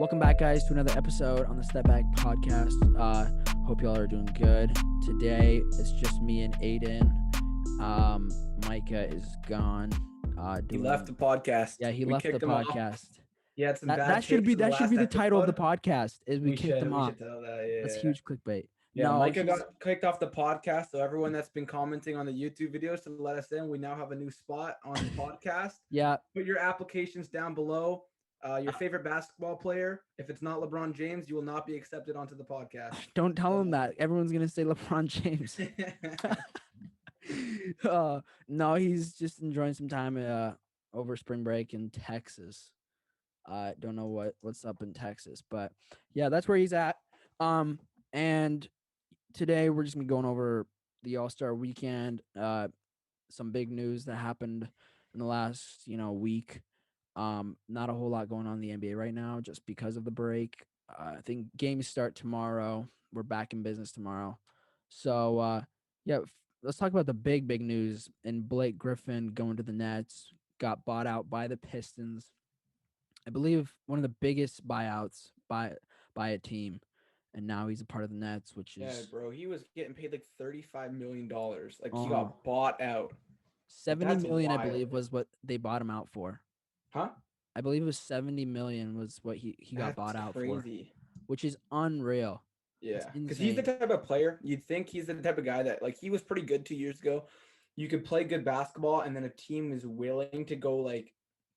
Welcome back, guys, to another episode on the Stepback podcast. Hope y'all are doing good. Today, it's just me and Aiden. Micah is gone. He left the podcast. Yeah, he We left the kicked him off. podcast. He had some That bad should be takes in that should be the last title of the episode. podcast. Is we kicked him We off. should tell that. Yeah, That's huge clickbait. Yeah, No, Micah got kicked off the podcast. So everyone that's been commenting on the YouTube videos to let us in, we now have a new spot on the podcast. Yeah. Put your applications down below. Your favorite basketball player. If it's not LeBron James, you will not be accepted onto the podcast. Don't tell him that. Everyone's gonna say LeBron James. No, he's just enjoying some time over spring break in Texas. I don't know what's up in Texas, but yeah, that's where he's at. And today we're just gonna be going over the All-Star weekend. Some big news that happened in the last week. Not a whole lot going on in the NBA right now, just because of the break. I think games start tomorrow. We're back in business tomorrow. So yeah, let's talk about the big news. And Blake Griffin going to the Nets, got bought out by the Pistons. I believe one of the biggest buyouts by a team, and now he's a part of the Nets, which is bro. He was getting paid like $35 million. Like he got bought out. 70 million, I believe, was what they bought him out for. Huh? I believe it was 70 million was what he got bought out for, which is unreal. Yeah, because he's the type of player, you'd think he's the type of guy that, like, he was pretty good 2 years ago. You could play good basketball, and then a team is willing to go, like,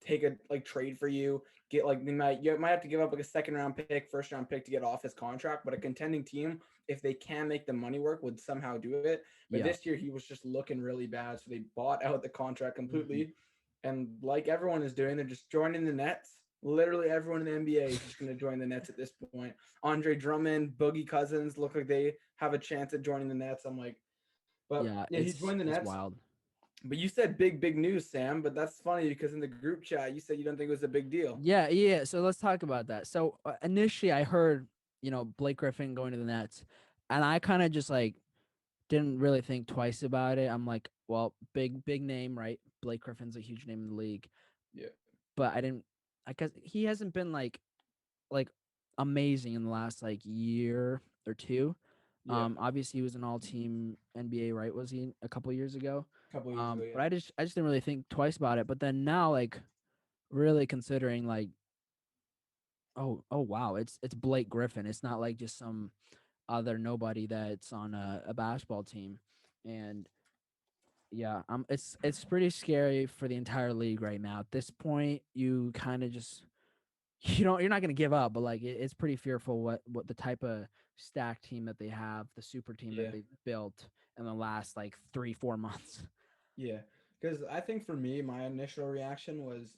take a, like, trade for you, get, like, you might have to give up, like, a second-round pick, first-round pick to get off his contract, but a contending team, if they can make the money work, would somehow do it. But this year, he was just looking really bad, so they bought out the contract completely. Mm-hmm. And like everyone is doing, they're just joining the Nets. Literally everyone in the NBA is just going to join the Nets at this point. Andre Drummond, Boogie Cousins look like they have a chance at joining the Nets. I'm like, but yeah, he joined the Nets. Wild. But you said big news, Sam. But that's funny because in the group chat, you said you don't think it was a big deal. Yeah. So let's talk about that. So initially I heard, Blake Griffin going to the Nets, and I kind of just like didn't really think twice about it. I'm like, well, big name, right? Blake Griffin's a huge name in the league. Yeah. But I guess he hasn't been like amazing in the last like year or two. Yeah. Obviously he was an all-team NBA, right? Was he a couple years ago? Yeah. But I just didn't really think twice about it. But then now, like, really considering, like, oh wow, it's Blake Griffin. It's not like just some other nobody that's on a basketball team. And yeah, it's pretty scary for the entire league right now. At this point, you kind of just you're not going to give up, but like it's pretty fearful what the type of stack team that they have, the super team that they've built in the last like 3-4 months. Yeah, because I think for me, my initial reaction was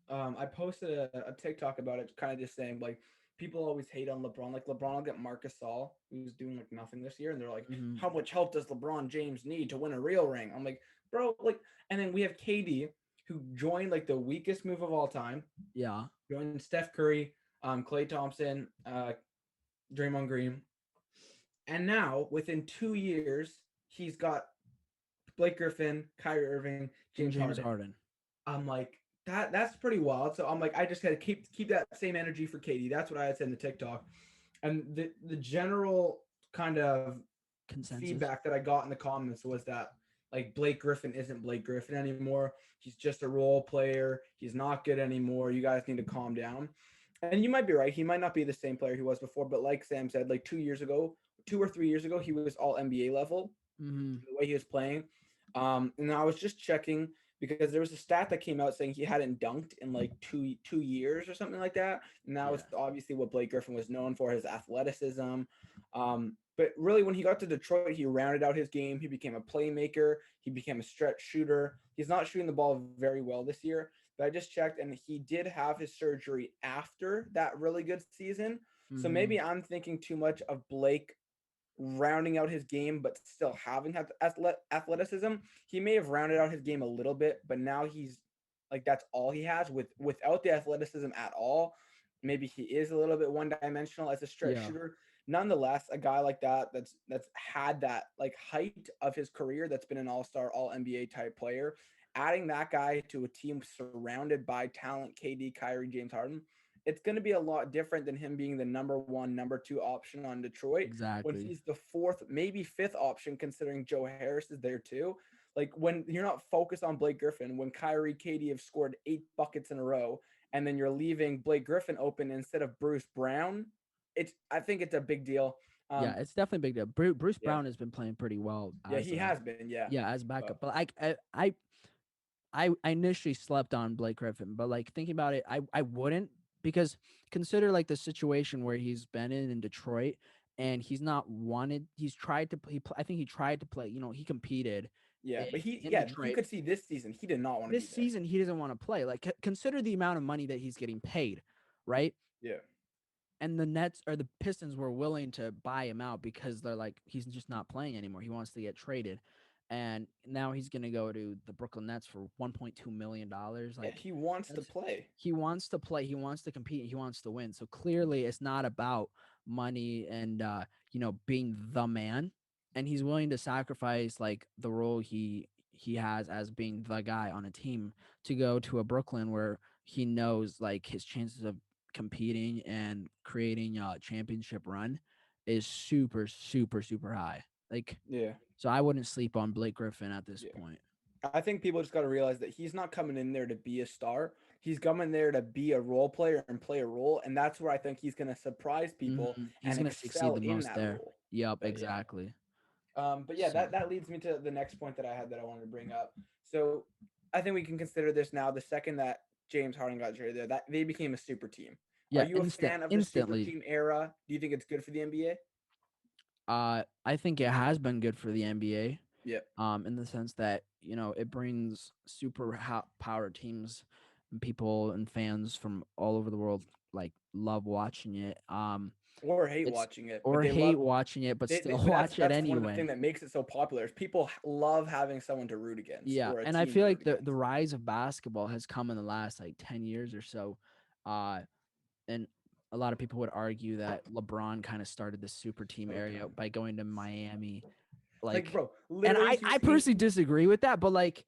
I posted a TikTok about it, kind of just saying, like, people always hate on LeBron. Like, LeBron will get Marc Gasol, who's doing like nothing this year, and they're like, how much help does LeBron James need to win a real ring? I'm like, bro, like, and then we have KD, who joined like the weakest move of all time. Yeah. Joined Steph Curry, Klay Thompson, Draymond Green. And now, within 2 years, he's got Blake Griffin, Kyrie Irving, James Harden. I'm like, that's pretty wild. So I'm like, I just had to keep that same energy for KD. That's what I had said in the TikTok. And the general kind of consensus feedback that I got in the comments was that, like, Blake Griffin isn't Blake Griffin anymore. He's just a role player. He's not good anymore. You guys need to calm down. And you might be right. He might not be the same player he was before. But like Sam said, like 2 or 3 years ago, he was all NBA level, the way he was playing. And I was just checking because there was a stat that came out saying he hadn't dunked in like two years or something like that. And that was obviously what Blake Griffin was known for, his athleticism. But really, when he got to Detroit, he rounded out his game. He became a playmaker. He became a stretch shooter. He's not shooting the ball very well this year, but I just checked, and he did have his surgery after that really good season. So maybe I'm thinking too much of Blake rounding out his game, but still having athleticism. He may have rounded out his game a little bit, but now he's like, that's all he has without the athleticism at all. Maybe he is a little bit one-dimensional as a stretch shooter. Nonetheless, a guy like that's had that like height of his career, that's been an all-star, all NBA type player, adding that guy to a team surrounded by talent, KD, Kyrie, James Harden, it's going to be a lot different than him being the number one, number two option on Detroit when Exactly. he's the fourth, maybe fifth option, considering Joe Harris is there too. Like when you're not focused on Blake Griffin, when Kyrie, KD have scored 8 buckets in a row, and then you're leaving Blake Griffin open instead of Bruce Brown, I think it's a big deal. Yeah, Um, it's definitely a big deal. Bruce yeah, Brown has been playing pretty well yeah, as he a has been, yeah, yeah, as but backup. But I initially slept on Blake Griffin, but like thinking about it, I wouldn't, because consider like the situation where he's been in Detroit, and he's not wanted. He's tried to play. I think he tried to play. He competed yeah, but in you Detroit. could see this season he did not want to be This there. season, he doesn't want to play. Like consider the amount of money that he's getting paid, right? Yeah, And the Nets or the Pistons were willing to buy him out because they're like, he's just not playing anymore. He wants to get traded. And now he's going to go to the Brooklyn Nets for $1.2 million. yeah, Like, he wants to that's play. he wants to play, he wants to compete, he wants to win. So clearly it's not about money and being the man. And he's willing to sacrifice like the role he has as being the guy on a team to go to a Brooklyn where he knows like his chances of competing and creating a championship run is super, super, super high. Like, Yeah, so I wouldn't sleep on Blake Griffin at this yeah. point. I think people just got to realize that he's not coming in there to be a star. He's coming there to be a role player and play a role, and that's where I think he's going to surprise people He's and gonna succeed excel the in most that there. role. Yep, But yeah, exactly. but yeah, So that leads me to the next point that I had that I wanted to bring up. So I think we can consider this now. The second that James Harden got traded there, that they became a super team. Are yeah, you a fan of the super instantly. team era? Do you think it's good for the NBA? I think it has been good for the NBA. Yeah. In the sense that it brings super power teams and people and fans from all over the world like love watching it. Or hate It's watching it, but or they love. hate watching it, but still But watch it that's one of the anyway. things that makes it so popular is people love having someone to root against Yeah, or a and I team feel to root like the against. rise of basketball has come in the last like 10 years or so. Uh, and a lot of people would argue that LeBron kind of started the super team Oh area god. by going to Miami. Like, Like, bro, and literally I personally disagree with that, but like,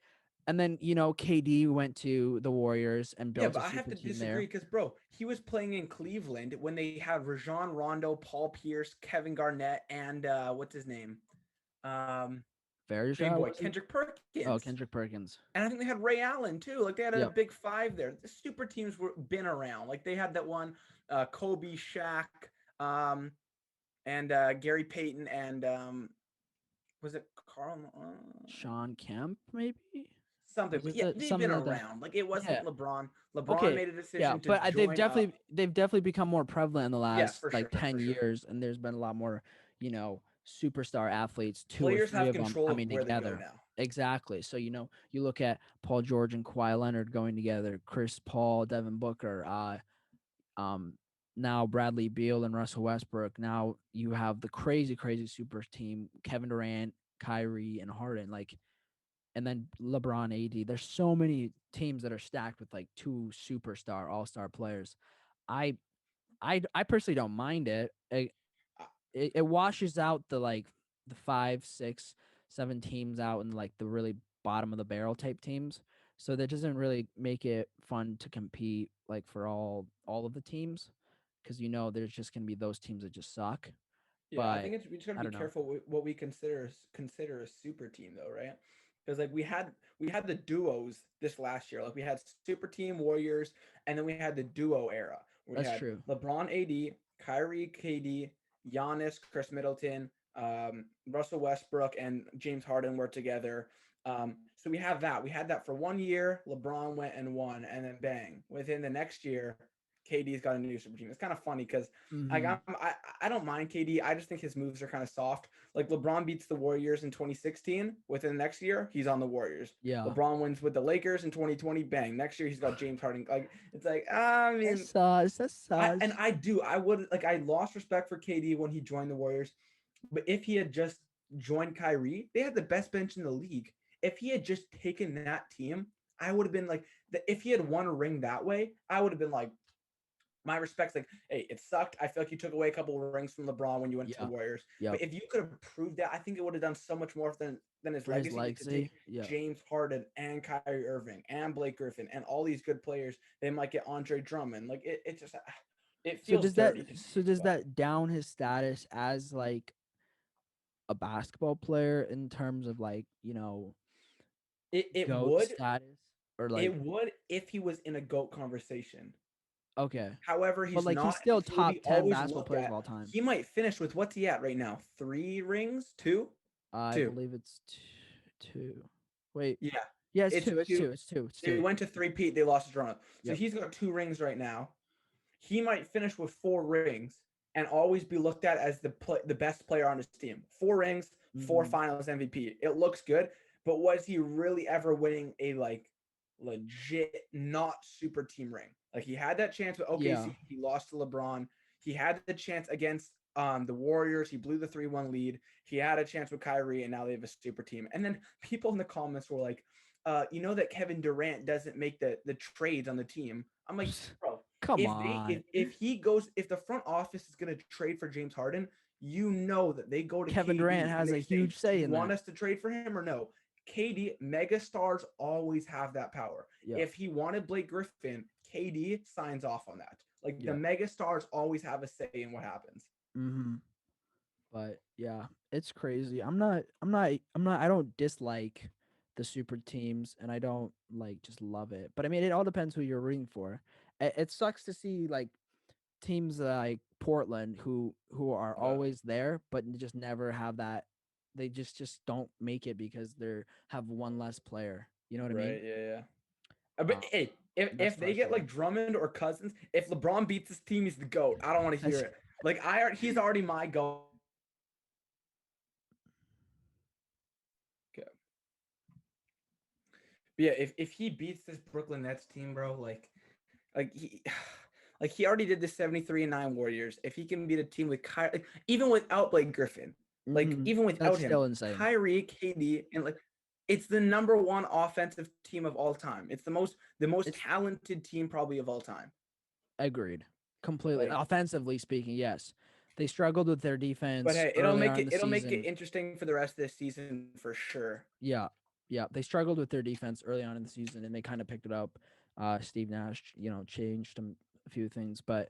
and then KD went to the Warriors and yeah, built but a I have super to team disagree there. because bro, he was playing in Cleveland when they had Rajon Rondo, Paul Pierce, Kevin Garnett, and what's his name? Um Big Fairshot boy, was he? Kendrick Oh, Perkins. Kendrick Perkins. And I think they had Ray Allen too. Like they had a Yep. big five there. The super teams were been around. Like they had that one, Kobe, Shaq, um, and Gary Payton, and was it Carl? Sean Kemp, maybe? Something. Was But it yeah, they've something been like that? around. Like it wasn't Yeah. LeBron. LeBron Okay. made a Yeah, decision to but join up. they've definitely become more prevalent in the Yeah, last for like sure, 10 for sure. years, and there's been a lot more, superstar athletes, two or Players three have of them control of coming where they go together. now. Exactly. So, you look at Paul George and Kawhi Leonard going together, Chris Paul, Devin Booker, um now Bradley Beal and Russell Westbrook. Now you have the crazy, crazy super team, Kevin Durant, Kyrie, and Harden. Like, and then LeBron, AD. There's so many teams that are stacked with like two superstar, all-star players. I I personally don't mind it. Uh, It washes out the like the 5, 6, 7 teams out in like the really bottom of the barrel type teams. So that doesn't really make it fun to compete like for all of the teams, because there's just gonna be those teams that just suck. Yeah, I But think we just gotta I be don't know. careful what we consider a super team though, right? Because like we had the duos this last year. Like we had super team Warriors, and then we had the duo era. We That's had true. LeBron, AD, Kyrie, KD, Giannis, Chris Middleton, Russell Westbrook, and James Harden were together. So we have that. We had that for 1 year. LeBron went and won, and then bang, within the next year, KD's got a new super team. It's kind of funny because like Hmm. I don't mind KD. I just think his moves are kind of soft. Like LeBron beats the Warriors in 2016. Within the next year, he's on the Warriors. Yeah. LeBron wins with the Lakers in 2020. Bang. Next year, he's got James Harden. Like it's like I That's mean, sus. That's and sus. I do. I would like. I lost respect for KD when he joined the Warriors, but if he had just joined Kyrie, they had the best bench in the league. If he had just taken that team, I would have been like. If he had won a ring that way, I would have been like, my respects. Like, hey, it sucked. I feel like you took away a couple of rings from LeBron when you went to the Yeah. Warriors. Yep. But if you could have proved that, I think it would have done so much more than his For his legacy to take legacy. Yeah. James Harden and Kyrie Irving and Blake Griffin and all these good players. They might get Andre Drummond. Like it just it So feels does that dirty to me. so does But that down his status as like a basketball player in terms of like, it GOAT would status or like it would if he was in a GOAT conversation. okay. However, But he's like he's not, still and he will top be 10 always basketball looked players of at. all time. He might finish with what's he at right now? 3 rings? Two? I Two. believe it's two. Wait. Yeah. Yeah, it's It's two. It's two. two. It's two. It's They two. went to three-peat, they lost to Toronto. So Yep. he's got 2 rings right now. He might finish with 4 rings and always be looked at as the best player on his team. 4 rings, 4 finals MVP. It looks good, but was he really ever winning a like legit not super team ring? Like he had that chance with Yeah. OKC, he lost to LeBron. He had the chance against the Warriors. He blew the 3-1 lead. He had a chance with Kyrie, and now they have a super team. And then people in the comments were like, you know that Kevin Durant doesn't make the trades on the team. I'm like, bro, Come if they on. if he goes, if the front office is going to trade for James Harden, you know that they go to Kevin KD Durant and has they a say, huge say "You in want that. us to trade for him or no?" KD, mega stars always have that power. Yep. If he wanted Blake Griffin, KD signs off on that. Like the Yep. mega stars always have a say in what happens. Mm-hmm. But yeah, it's crazy. I don't dislike the super teams and I don't like just love it. But I mean, it all depends who you're rooting for. It sucks to see like teams like Portland who are Uh, always there, but just never have that. They just don't make it because they have one less player. You know what I mean? right? Yeah. But Um, hey, that's if they get frustrating. like Drummond or Cousins, if LeBron beats this team, he's the goat. I don't want to hear That's it. Like he's already my goat. Okay. But yeah, if he beats this Brooklyn Nets team, bro, like he like he already did the 73-9 Warriors. If he can beat a team with Kyrie, like, even without Blake Griffin, like hmm even That's without him, still insane. Kyrie, KD, and like it's the number one offensive team of all time. It's the most It's talented team probably of all time. agreed. Completely. Like, Offensively speaking, yes. They struggled with their but defense hey, it'll early make on in it the it'll make it season. interesting for the rest of this season for sure. Yeah. Yeah. They struggled with their defense early on in the season and they kind of picked it up. Steve Nash, changed a few things, but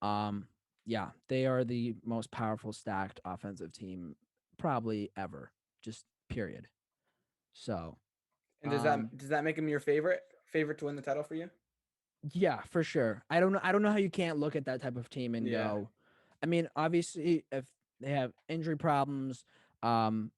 um yeah, they are the most powerful stacked offensive team probably ever. Just period. So, And does um that make him your favorite to win the title for you? yeah, for sure. I don't know how you can't look at that type of team and Yeah. go, I mean, obviously if they have injury problems, um,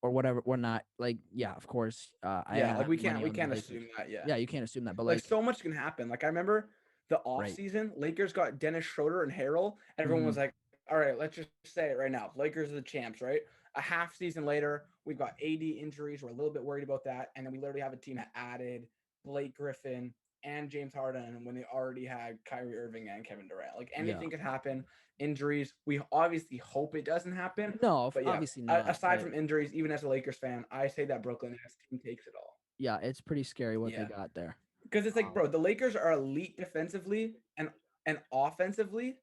or whatnot, like yeah, of course, I Yeah, like have money we on the can't Lakers. assume that, yeah. Yeah, you can't assume that, but Like like so much can happen. Like I remember the off right. season, Lakers got Dennis Schroeder and Harrell. Everyone hmm was like, "All right, let's just say it right now. Lakers are the champs, right?" A half season later, we've got AD injuries. We're a little bit worried about that, and then we literally have a team that added Blake Griffin and James Harden when they already had Kyrie Irving and Kevin Durant. Like Yeah. anything could happen. Injuries. We obviously hope it doesn't happen, No, but yeah. obviously not, Aside but from injuries, even as a Lakers fan, I say that Brooklyn Nets team takes it all. yeah, it's pretty scary what they Yeah. got there. Because it's like, Um, bro, the Lakers are elite defensively and offensively,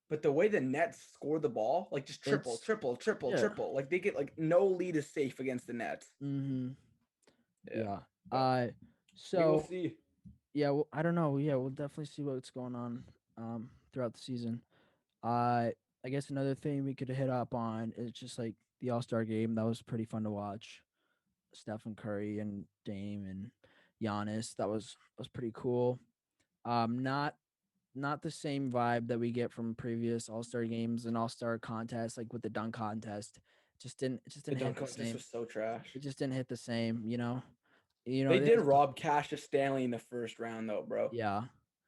but the way the Nets score the ball, like just triple, it's triple, triple, yeah. triple, like they get like no lead is safe against the Nets. hmm Yeah, Yeah. but we will So see. yeah, well, I don't know. Yeah, we'll definitely see what's going on throughout the season. I guess another thing we could hit up on is just like the All-Star game. That was pretty fun to watch. Stephen Curry and Dame and Giannis. That was pretty cool. Not the same vibe that we get from previous All-Star games and All-Star contests, like with the dunk contest. It just didn't The hit dunk the contest same. was so trash. It just didn't hit the same, you know. You know, They did rob Cassius Stanley in the first round, though, bro. yeah.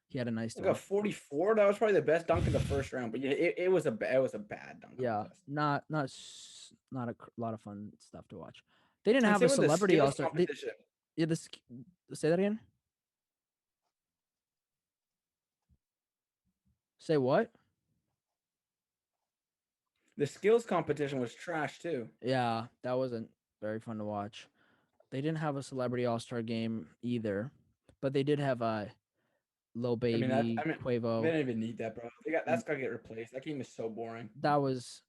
He had a nice Like a dunk. 44. That was probably the best dunk in the first round. But yeah, it was a bad dunk Yeah, contest. not lot of fun stuff to watch. They didn't And have a same with the celebrity skills All-Star. competition. Yeah, say that again. Say what? The skills competition was trash too. Yeah, that wasn't very fun to watch. They didn't have a celebrity All-Star game either, but they did have Lil I mean that. Baby, I mean they Quavo. don't even need that, bro. N- That's gotta get replaced. That game is so boring. that was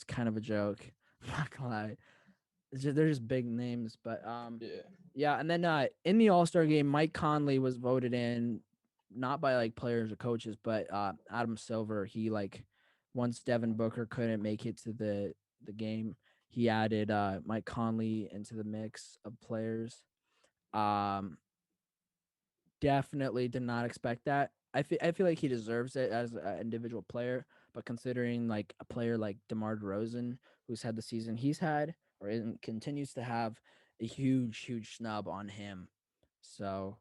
kind of a joke. I'm not gonna lie. They're just big names, but Yeah. yeah. And then in the All Star game, Mike Conley was voted in, not by like players or coaches, but Adam Silver. He like once Devin Booker couldn't make it to the game, he added Mike Conley into the mix of players. Um, Definitely did not expect that. I feel like he deserves it as an individual player, but considering like a player like DeMar DeRozan, who's had the season he's had or continues to have, a huge snub on him. So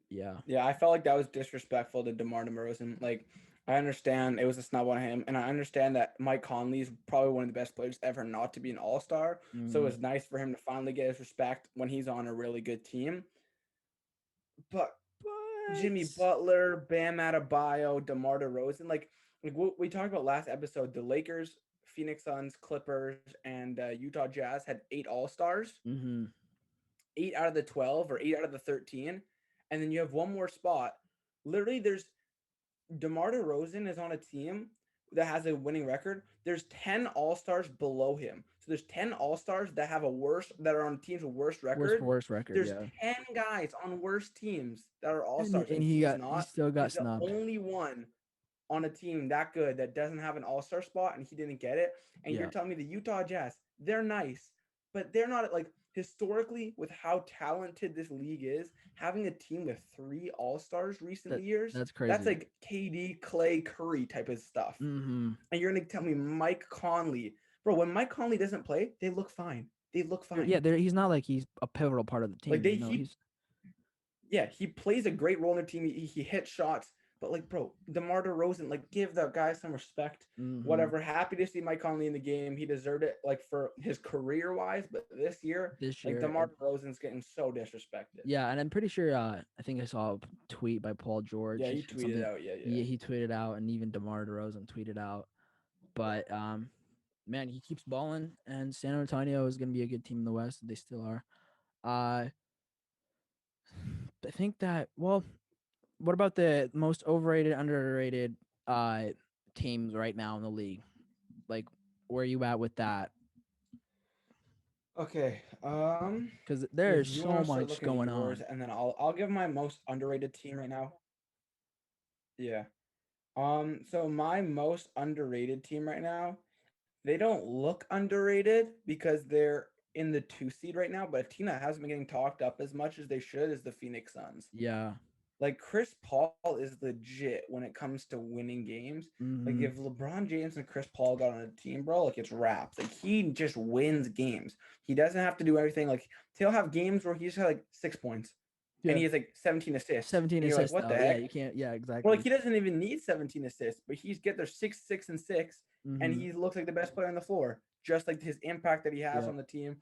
yeah. Yeah, I felt like that was disrespectful to DeMar DeRozan. Like, I understand it was a snub on him, and I understand that Mike Conley is probably one of the best players ever not to be an All Star. So it Mm, was nice for him to finally get his respect when he's on a really good team. But Jimmy but Butler, Bam Adebayo, DeMar DeRozan, like what we talked about last episode, the Lakers, Phoenix Suns, Clippers, and Utah Jazz had 8 All Stars. mm-hmm. 8 out of the 12 or 8 out of the 13, and then you have one more spot. Literally, there's DeMar DeRozan is on a team that has a winning record. There's 10 All Stars below him. So there's 10 All Stars that are on teams with worst Worst record. worst record, There's yeah. 10 guys on worst teams that are All And Stars, and and he he's got he not. still got He's the snubbed. only one on a team that good that doesn't have an All-Star spot, and he didn't get it. And you're Yeah. telling me the Utah Jazz, they're nice, but they're not like historically with how talented this league is, having a team with 3 All-Stars recent That years, that's that's crazy. like KD, Clay, Curry type of stuff. Mm-hmm. And you're gonna tell me Mike Conley, bro, when Mike Conley doesn't play, they look fine. They look fine. Yeah, he's not like he's a pivotal part of the Like team. they You know, he he's yeah, he plays a great role in their team. He hits shots, but like, bro, DeMar DeRozan, like, give that guy some respect. mm-hmm. Whatever. Happy to see Mike Conley in the game. He deserved it, like for his career wise. But this year, This like, year. DeMar DeRozan's getting so disrespected. Yeah, and I'm pretty sure. I think I saw a tweet by Paul Yeah, George. He he said tweeted something. out. Yeah, yeah. He tweeted out, and even DeMar DeRozan tweeted out. But man, he keeps balling, and San Antonio is going to be a good team in the West. They still are. Uh, I think that. Well, what about the most overrated, underrated teams right now in the league? Like, where are you at with that? Okay. Because If there's you want so to start much looking at going yours, on. and then I'll give my most underrated team right now. Yeah. So my most underrated team right now, they don't look underrated because they're in the 2 seed right now, but a team that hasn't been getting talked up as much as they should is the Phoenix Suns. Yeah. Like Chris Paul is legit when it comes to winning games. Like Mm-hmm. if LeBron James and Chris Paul got on a team, bro, like it's wraps. Like he just wins games. He doesn't have to do everything. Like he'll have games where he's had like 6 points and Yeah. he has like 17 assists. 17 And you're like, assists what the though. Yeah, heck? you can't. Yeah, Or like exactly. he doesn't even need 17 assists, but he's get there 6, 6, and 6, and Mm-hmm. he looks like the best player on the floor, just like his impact that he has Yeah. on the team.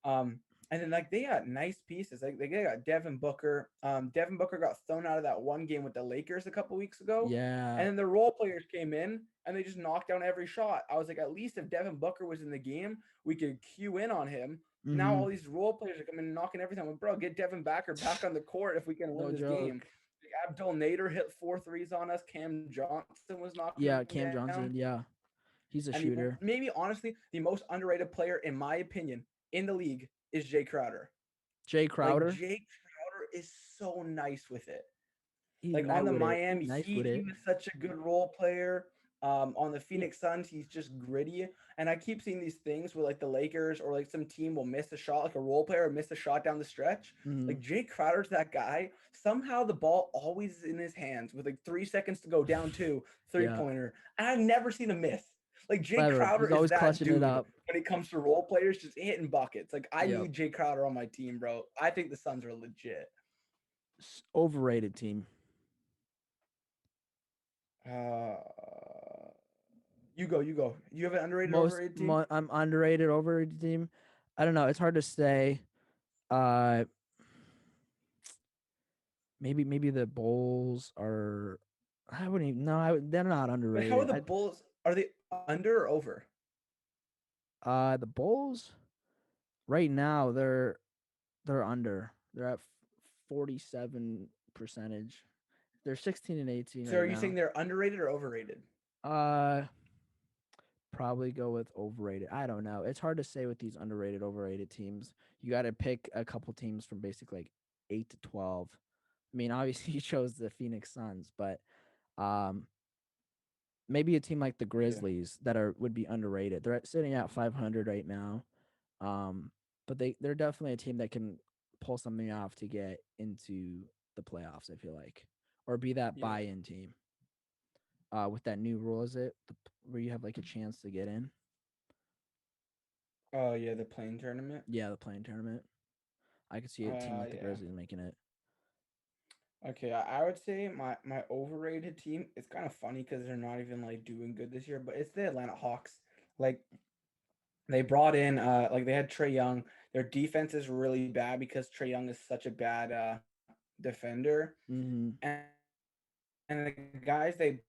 Um, and then like they got nice pieces. Like they got Devin Booker. Devin Booker got thrown out of that one game with the Lakers a couple weeks ago, and Yeah. then the role players came in and they just knocked down every shot. I was like, at least if Devin Booker was in the game, we could cue in on him. Now Mm-hmm. all these role players are coming and knocking everything. I'm like, bro, get Devin Booker back on the court if we can win No this game. joke. Abdul Nader hit 4 threes on us. Cam Johnson was knocking Yeah, him Cam down. Johnson. Yeah, he's a And shooter. maybe honestly, the most underrated player, in my opinion, in the league is Jay Crowder. Jay Like Crowder. Jay Crowder is so nice with it. He's Like nice on the with it. He's Miami nice Heat, with he it. was such a good role player. On the Yeah. Phoenix Suns, he's just gritty. And I keep seeing these things where like the Lakers or like some team will miss a shot, like a role player miss a shot down the stretch. Mm-hmm. Like Jay Crowder's that guy. Somehow the ball always is in his hands with like 3 seconds to go down to three Yeah. pointer. And I've never seen him miss. Like Jay Clever. Crowder He's is always that clutching it dude up. when it comes to role players, just hitting buckets. Like I Yep. need Jay Crowder on my team, bro. I think the Suns are legit. Overrated team. Uh, you go, you go. You have an underrated, overrated team? I'm underrated, overrated team. I don't know. It's hard to say. Uh, maybe the Bulls are. I wouldn't even. No, they're not Wait, how are underrated. the Bulls? Are they under or over? The Bulls right now they're under. They're at 47 percentage. They're 16 and 18 So are right you saying now. they're underrated or overrated? Uh, Probably go with overrated. I don't know. It's hard to say with these underrated, overrated teams. You got to pick a couple teams from basically like 8 to 12. I mean, obviously you chose the Phoenix Suns, but um, maybe a team like the Yeah. Grizzlies that are would be underrated. They're sitting at 500 right now, but they're definitely a team that can pull something off to get into the playoffs. I feel like, or be that Yeah. buy-in team. With that new rule, is it where you have like a chance to get in? Oh yeah, the playing tournament. Yeah, the playing tournament. I could see a team like the Yeah. Grizzlies making it. Okay, I would say my overrated team. It's kind of funny because they're not even like doing good this year, but it's the Atlanta Hawks. Like they brought in like they had Trey Young. Their defense is really bad because Trey Young is such a bad defender, Mm-hmm. and the guys they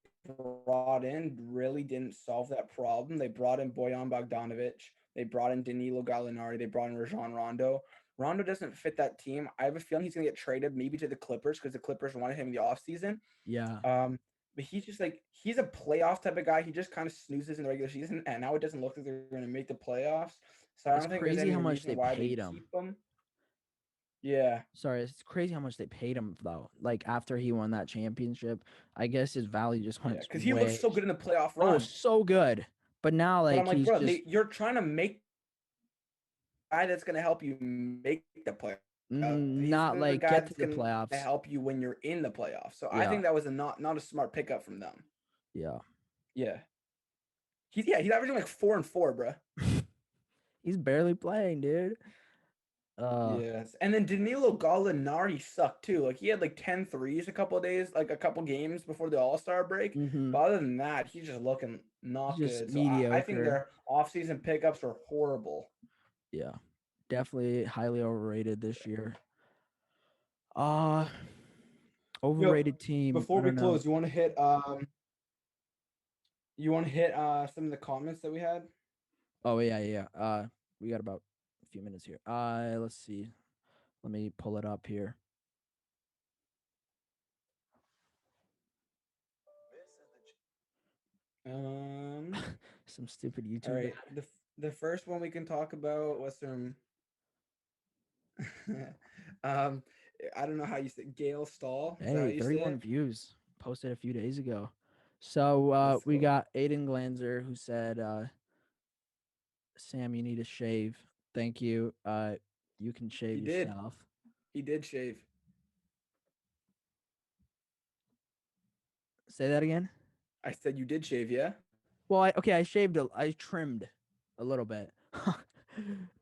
brought in really didn't solve that problem. They brought in Bojan Bogdanovic. They brought in Danilo Gallinari. They brought in Rajon Rondo. Rondo doesn't fit that team. I have a feeling he's going to get traded maybe to the Clippers because the Clippers wanted him in the offseason. Yeah, But he's just like he's a playoff type of guy. He just kind of snoozes in the regular season, and now it doesn't look like they're going to make the playoffs. So I it's don't think there's crazy any how much reason they why they paid him. keep him. Yeah, Sorry, it's crazy how much they paid him though. Like after he won that championship, I guess his value just yeah, went because he looks way. so good in the playoff Oh, run. so good. But now, But I'm like like, he's bro, just you're trying to make guy that's going to help you make the playoff. He's not the like guy get to that's the going to playoffs. help you when you're in the playoffs. So I Yeah, think that was a not a smart pickup from them. yeah. Yeah, he's averaging like 4 and 4, bro. He's barely playing, dude. Yes. And then Danilo Gallinari sucked too. Like he had like 10 threes a couple of days, like a couple games before the All-Star break. Mm-hmm. But other than that, he's just looking He's not just good. So I think mediocre. their offseason pickups are horrible. Yeah, definitely highly overrated this year. Uh Yo, Overrated team. before I we don't know. close, you want to hit some of the comments that we had? Oh yeah, yeah. We got about a few minutes here. Let's see. Let me pull it up here. Um, Some stupid all YouTube. right. The first one we can talk about was from um I don't know how you say Gail Stahl. Is that how Hey, you say 31 it? views. Posted a few days ago. So Let's we go. got Aiden Glanzer who said, Sam, you need to shave. Thank you. You can shave He did. yourself. He did shave. Say that again. I said you did shave, yeah? Well, I shaved. I trimmed a little bit.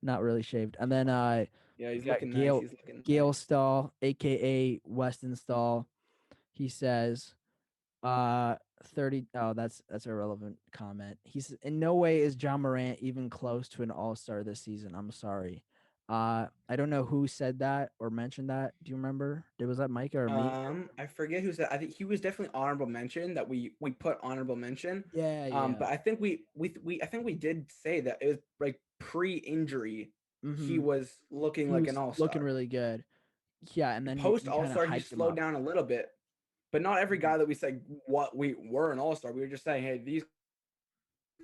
Not really shaved. And then Yeah, we he's got looking nice. He's looking Gail nice. Stahl, aka Weston Stahl. He says, 30. Oh, that's a relevant comment. He's in no way is John Morant even close to an all-star this season. I'm sorry. I don't know who said that or mentioned that. Do you remember? Was that Micah or me? I forget who said. I think he was definitely honorable mention that we put honorable mention. Yeah, yeah. But I think we I think we did say that it was like pre-injury. He Mm-hmm. was looking He like an was looking all-star. really good. Yeah, and then Post you kind of all-star, he hyped him slowed up. down a little bit, but not every Mhm. guy that we said what we were an all-star. We were just saying, hey, these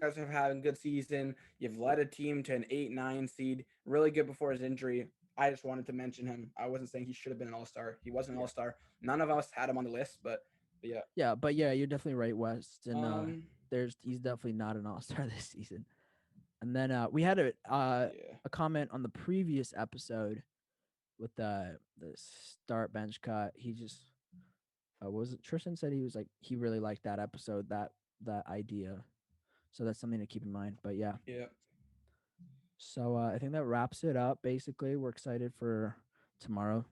guys have had a good season. You've led a team to an 8-9 seed, really good before his injury. I just wanted to mention him. I wasn't saying he should have been an all-star. He wasn't an Yeah. all-star. None of us had him on the list, but yeah. Yeah, but yeah, you're definitely right, West. And Um, he's definitely not an all-star this season. And then we had yeah. a comment on the previous episode with the start bench cut. He just what was it? Tristan said he was like he really liked that episode, that idea. So that's something to keep in mind. But yeah. Yeah. So I think that wraps it up. Basically, we're excited for tomorrow.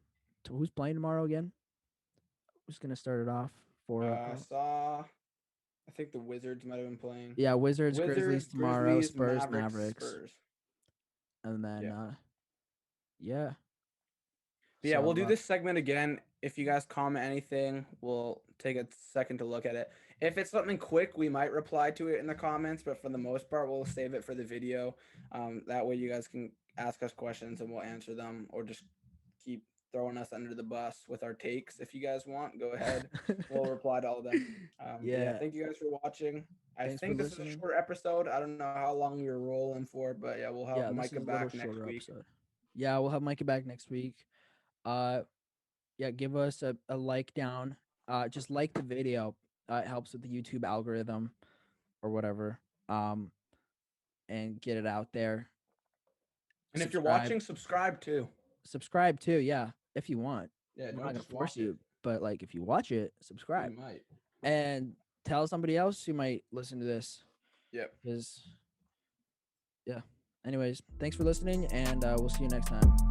Who's playing tomorrow again? Who's gonna start it off? I saw I think the Wizards might have been playing. Yeah, Wizards, Grizzlies Wizards, tomorrow, Grizzlies, Spurs, Mavericks, Mavericks, Spurs. and then Yeah. yeah. But yeah, we'll So do this segment again. If you guys comment anything, we'll take a second to look at it. If it's something quick, we might reply to it in the comments, but for the most part, we'll save it for the video. That way you guys can ask us questions and we'll answer them or just keep throwing us under the bus with our takes. If you guys want, go ahead. We'll reply to all of them. But yeah, Yeah. thank you guys for watching. I Thanks for think this is a listening. short episode. I don't know how long we were rolling for, but yeah, we'll have Yeah, this Micah is a little back next shorter week. episode. Yeah, we'll have Micah back next week. Uh, yeah, give us a like down. Just like the video. It helps with the YouTube algorithm or whatever. Um, and get it out there. And if you're Subscribe. watching, subscribe too. Subscribe too. Yeah, if you want. Yeah, We're don't not gonna just force watch it. you, but like if you watch it, You subscribe might. and tell somebody else who might listen to this. Yep. Because yeah. Anyways, thanks for listening, and we'll see you next time.